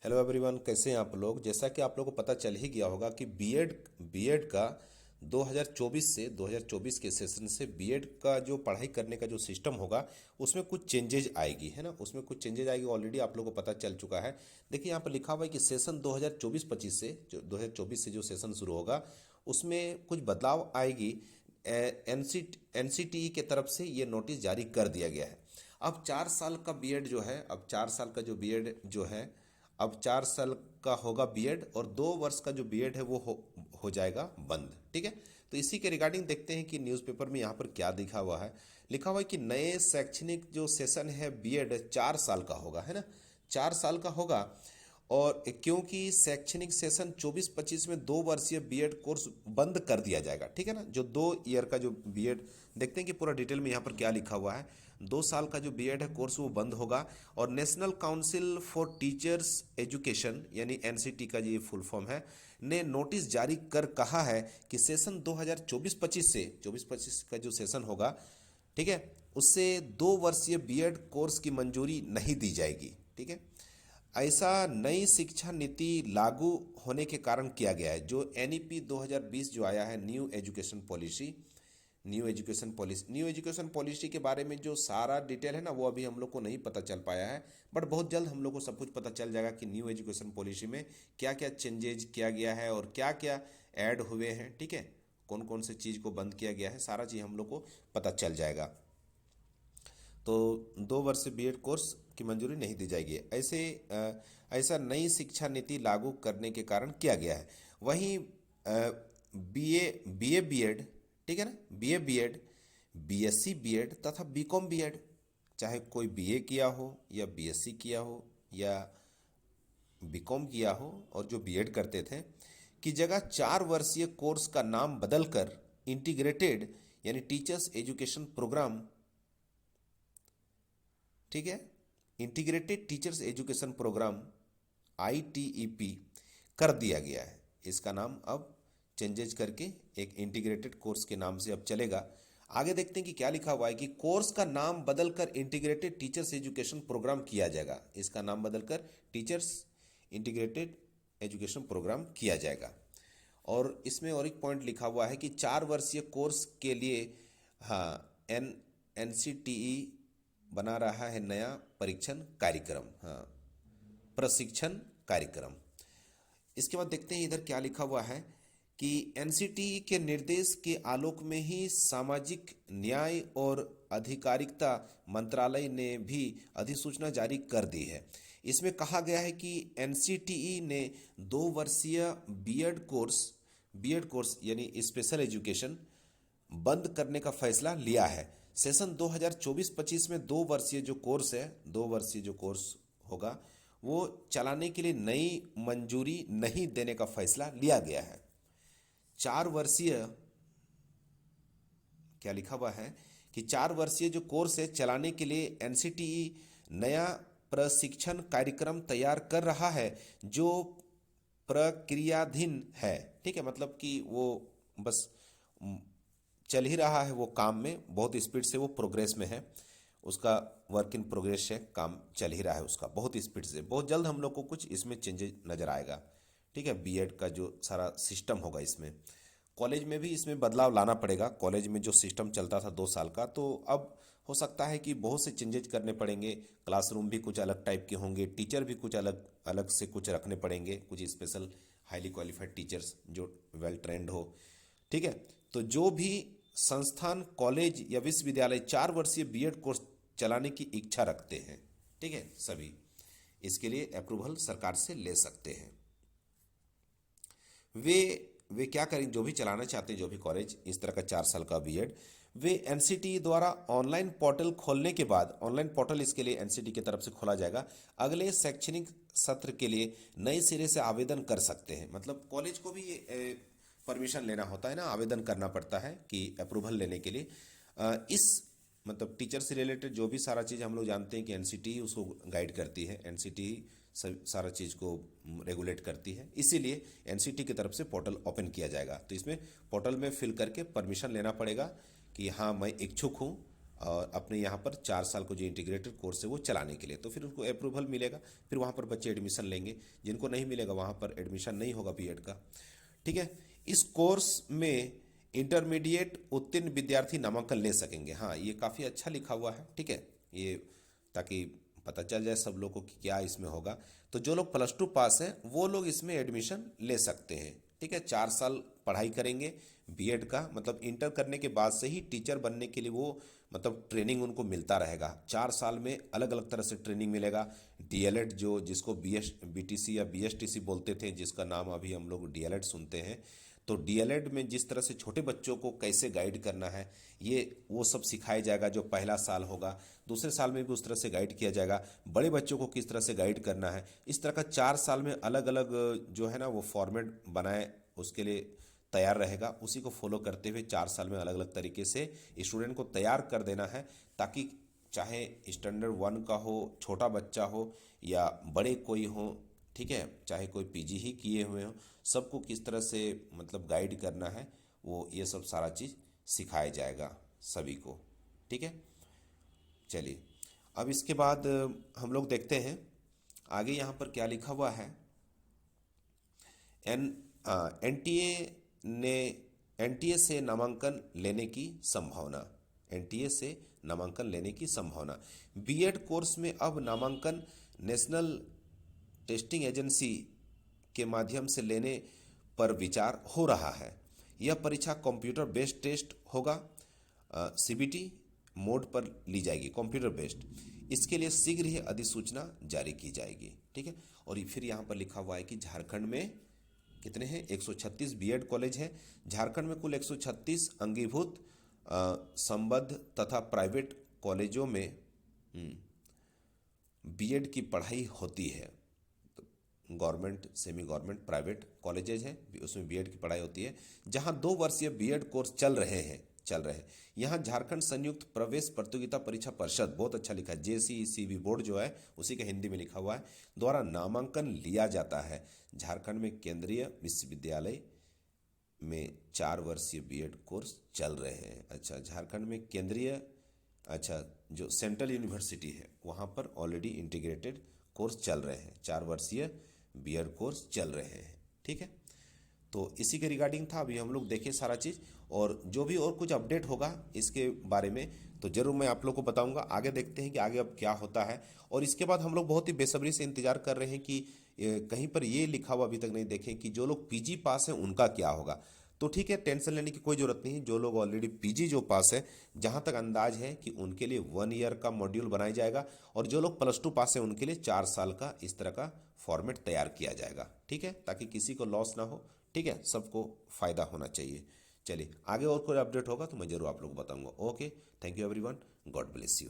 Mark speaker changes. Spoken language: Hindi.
Speaker 1: हेलो एवरीवन, कैसे हैं आप लोग। जैसा कि आप लोगों को पता चल ही गया होगा कि बीएड का 2024 से 2024 के सेशन से बीएड का जो पढ़ाई करने का जो सिस्टम होगा उसमें कुछ चेंजेज आएगी, है ना। उसमें कुछ चेंजेज आएगी, ऑलरेडी आप लोगों को पता चल चुका है। देखिए यहाँ पर लिखा हुआ है कि सेशन 2024-25 से जो 2024 से जो सेशन शुरू होगा उसमें कुछ बदलाव आएगी। एनसीटीई के तरफ से ये नोटिस जारी कर दिया गया है। अब 4 साल का बीएड जो है, अब 4 साल का जो बीएड जो है, अब 4 साल का होगा बीएड और 2 वर्ष का जो बीएड है वो हो जाएगा बंद। ठीक है। तो इसी के रिगार्डिंग देखते हैं कि न्यूज़पेपर में यहाँ पर क्या लिखा हुआ है। लिखा हुआ है कि नए शैक्षणिक जो सेशन है बीएड 4 साल का होगा, है ना। 4 साल का होगा। और क्योंकि शैक्षणिक सेशन 24-25 में 2 वर्षीय बीएड कोर्स बंद कर दिया जाएगा। ठीक है ना। जो 2 ईयर का जो बीएड, देखते हैं कि पूरा डिटेल में यहाँ पर क्या लिखा हुआ है। 2 साल का जो बीएड है कोर्स वो बंद होगा। और national council for teachers education यानी एनसीटी का ये फुल फॉर्म है, ने नोटिस जारी कर कहा है कि सेशन 2024-25 से 24-25 का जो सेशन होगा, ठीक है, उससे 2 वर्षीय बीएड कोर्स की मंजूरी नहीं दी जाएगी। ठीक है। ऐसा नई शिक्षा नीति लागू होने के कारण किया गया है। जो एनईपी 2020 जो आया है, न्यू एजुकेशन पॉलिसी के बारे में जो सारा डिटेल है ना वो अभी हम लोग को नहीं पता चल पाया है। बट बहुत जल्द हम लोग को सब कुछ पता चल जाएगा कि न्यू एजुकेशन पॉलिसी में क्या क्या चेंजेज किया गया है और क्या क्या ऐड हुए हैं। ठीक है। कौन कौन से चीज़ को बंद किया गया है, सारा चीज़ हम लोग को पता चल जाएगा। तो 2 वर्ष से बीएड कोर्स की मंजूरी नहीं दी जाएगी। ऐसा नई शिक्षा नीति लागू करने के कारण किया गया है। वहीं बीए बीएड, ठीक है ना, बीए बीएड, बीएससी बीएड तथा बीकॉम बीएड, चाहे कोई बीए किया हो या बीएससी किया हो या बीकॉम किया हो और जो बीएड करते थे, की जगह 4 वर्षीय कोर्स का नाम बदलकर इंटीग्रेटेड यानी टीचर्स एजुकेशन प्रोग्राम, ठीक है, integrated teachers education programme ITEP कर दिया गया है। इसका नाम अब चेंजेज करके एक इंटीग्रेटेड कोर्स के नाम से अब चलेगा। आगे देखते हैं कि क्या लिखा हुआ है कि कोर्स का नाम बदलकर इंटीग्रेटेड टीचर्स एजुकेशन प्रोग्राम किया जाएगा। इसका नाम बदलकर टीचर्स इंटीग्रेटेड एजुकेशन प्रोग्राम किया जाएगा। और इसमें और एक पॉइंट लिखा हुआ है कि 4 वर्षीय कोर्स के लिए, हाँ, एनसीटीई बना रहा है नया परीक्षण कार्यक्रम, हाँ, प्रशिक्षण कार्यक्रम। इसके बाद देखते हैं इधर क्या लिखा हुआ है कि एनसीटी के निर्देश के आलोक में ही सामाजिक न्याय और अधिकारिता मंत्रालय ने भी अधिसूचना जारी कर दी है। इसमें कहा गया है कि एनसीटीई ने 2 वर्षीय बीएड कोर्स यानी स्पेशल एजुकेशन बंद करने का फैसला लिया है। सेशन 2024-25 में 2 वर्षीय जो कोर्स है, 2 वर्षीय जो कोर्स होगा वो चलाने के लिए नई मंजूरी नहीं देने का फैसला लिया गया है। 4 वर्षीय, क्या लिखा हुआ है कि 4 वर्षीय जो कोर्स है चलाने के लिए एनसीटीई नया प्रशिक्षण कार्यक्रम तैयार कर रहा है जो प्रक्रियाधीन है। ठीक है, मतलब कि वो बस चल ही रहा है, वो काम में बहुत स्पीड से वो प्रोग्रेस में है, उसका वर्क इन प्रोग्रेस है, काम चल ही रहा है उसका बहुत स्पीड से। बहुत जल्द हम लोग को कुछ इसमें चेंजेस नज़र आएगा। ठीक है, बीएड का जो सारा सिस्टम होगा इसमें, कॉलेज में भी इसमें बदलाव लाना पड़ेगा। कॉलेज में जो सिस्टम चलता था 2 साल का, तो अब हो सकता है कि बहुत से चेंजेज करने पड़ेंगे। क्लासरूम भी कुछ अलग टाइप के होंगे, टीचर भी कुछ अलग अलग से कुछ रखने पड़ेंगे, कुछ स्पेशल हाईली क्वालिफाइड टीचर्स जो वेल ट्रेंड हो। ठीक है। तो जो भी संस्थान, कॉलेज या विश्वविद्यालय 4 वर्षीय बीएड कोर्स चलाने की इच्छा रखते हैं, ठीक है, सभी इसके लिए अप्रूवल सरकार से ले सकते हैं। वे क्या करें, जो भी चलाना चाहते हैं, जो भी कॉलेज इस तरह का 4 साल का बीएड, वे एनसीटी द्वारा ऑनलाइन पोर्टल खोलने के बाद, ऑनलाइन पोर्टल इसके लिए एनसीटी की तरफ से खोला जाएगा, अगले शैक्षणिक सत्र के लिए नए सिरे से आवेदन कर सकते हैं। मतलब कॉलेज को भी परमिशन लेना होता है ना, आवेदन करना पड़ता है कि अप्रूवल लेने के लिए। इस मतलब टीचर से रिलेटेड जो भी सारा चीज़ हम लोग जानते हैं कि एनसीटी उसको गाइड करती है, एनसीटी सब सारा चीज़ को रेगुलेट करती है, इसीलिए एनसीटी की तरफ से पोर्टल ओपन किया जाएगा। तो इसमें पोर्टल में फिल करके परमिशन लेना पड़ेगा कि हाँ मैं इच्छुक हूँ और अपने यहाँ पर 4 साल को जो इंटीग्रेटेड कोर्स है वो चलाने के लिए। तो फिर उनको अप्रूवल मिलेगा, फिर वहाँ पर बच्चे एडमिशन लेंगे। जिनको नहीं मिलेगा वहाँ पर एडमिशन नहीं होगा बीएड का। ठीक है। इस कोर्स में इंटरमीडिएट उत्तीर्ण विद्यार्थी नामांकन ले सकेंगे। हाँ, ये काफ़ी अच्छा लिखा हुआ है। ठीक है, ये ताकि पता चल जाए सब लोगों को कि क्या इसमें होगा। तो जो लोग +2 पास हैं वो लोग इसमें एडमिशन ले सकते हैं। ठीक है, 4 साल पढ़ाई करेंगे बीएड का, मतलब इंटर करने के बाद से ही टीचर बनने के लिए वो मतलब ट्रेनिंग उनको मिलता रहेगा। 4 साल में अलग अलग तरह से ट्रेनिंग मिलेगा। डीएलएड जो जिसको बीटीसी या बीएसटीसी बोलते थे, जिसका नाम अभी हम लोग डीएलएड सुनते हैं, तो डीएलएड में जिस तरह से छोटे बच्चों को कैसे गाइड करना है ये वो सब सिखाया जाएगा जो पहला साल होगा। दूसरे साल में भी उस तरह से गाइड किया जाएगा। बड़े बच्चों को किस तरह से गाइड करना है, इस तरह का 4 साल में अलग अलग जो है ना वो फॉर्मेट बनाए उसके लिए तैयार रहेगा। उसी को फॉलो करते हुए 4 साल में अलग अलग तरीके से स्टूडेंट को तैयार कर देना है, ताकि चाहे स्टैंडर्ड 1 का हो, छोटा बच्चा हो या बड़े कोई हो, ठीक है, चाहे कोई पीजी ही किए हुए हो, सबको किस तरह से मतलब गाइड करना है वो ये सब सारा चीज़ सिखाया जाएगा सभी को। ठीक है, चलिए अब इसके बाद हम लोग देखते हैं आगे यहाँ पर क्या लिखा हुआ है। एनटीए ने एनटीए से नामांकन लेने की संभावना। एनटीए से नामांकन लेने की संभावना। बीएड कोर्स में अब नामांकन नेशनल टेस्टिंग एजेंसी के माध्यम से लेने पर विचार हो रहा है। यह परीक्षा कंप्यूटर बेस्ड टेस्ट होगा, सीबीटी मोड पर ली जाएगी, कंप्यूटर बेस्ड। इसके लिए शीघ्र ही अधिसूचना जारी की जाएगी। ठीक है, और फिर यहाँ पर लिखा हुआ है कि झारखंड में कितने हैं, 136 बीएड कॉलेज हैं। झारखंड में कुल 136 अंगीभूत संबद्ध तथा प्राइवेट कॉलेजों में बीएड की पढ़ाई होती है। Government, semi government, private colleges हैं, उसमें बीएड की पढ़ाई होती है, जहां 2 वर्षीय बीएड कोर्स चल रहे हैं। यहाँ झारखंड संयुक्त प्रवेश प्रतियोगिता परीक्षा परिषद, बहुत अच्छा लिखा है, जेसीईसीबी बोर्ड जो है उसी का हिंदी में लिखा हुआ है, द्वारा नामांकन लिया जाता है। झारखंड में केंद्रीय विश्वविद्यालय में 4 वर्षीय बीएड कोर्स चल रहे हैं। अच्छा, झारखंड में केंद्रीय, अच्छा जो सेंट्रल यूनिवर्सिटी है वहाँ पर ऑलरेडी इंटीग्रेटेड कोर्स चल रहे हैं, 4 वर्षीय बीएड कोर्स चल रहे हैं। ठीक है, तो इसी के रिगार्डिंग था। अभी हम लोग देखें सारा चीज़, और जो भी और कुछ अपडेट होगा इसके बारे में तो ज़रूर मैं आप लोग को बताऊंगा। आगे देखते हैं कि आगे अब क्या होता है। और इसके बाद हम लोग बहुत ही बेसब्री से इंतजार कर रहे हैं कि कहीं पर ये लिखा हुआ अभी तक नहीं देखें कि जो लोग पीजी पास हैं उनका क्या होगा। तो ठीक है, टेंशन लेने की कोई ज़रूरत नहीं है। जो लोग ऑलरेडी पीजी जो पास है, जहाँ तक अंदाज है कि उनके लिए 1 ईयर का मॉड्यूल बनाया जाएगा, और जो लोग +2 पास है उनके लिए 4 साल का इस तरह का फॉर्मेट तैयार किया जाएगा। ठीक है, ताकि किसी को लॉस ना हो। ठीक है, सबको फ़ायदा होना चाहिए। चलिए आगे और कोई अपडेट होगा तो मैं ज़रूर आप लोग को बताऊंगा। Okay, thank you everyone, God bless you.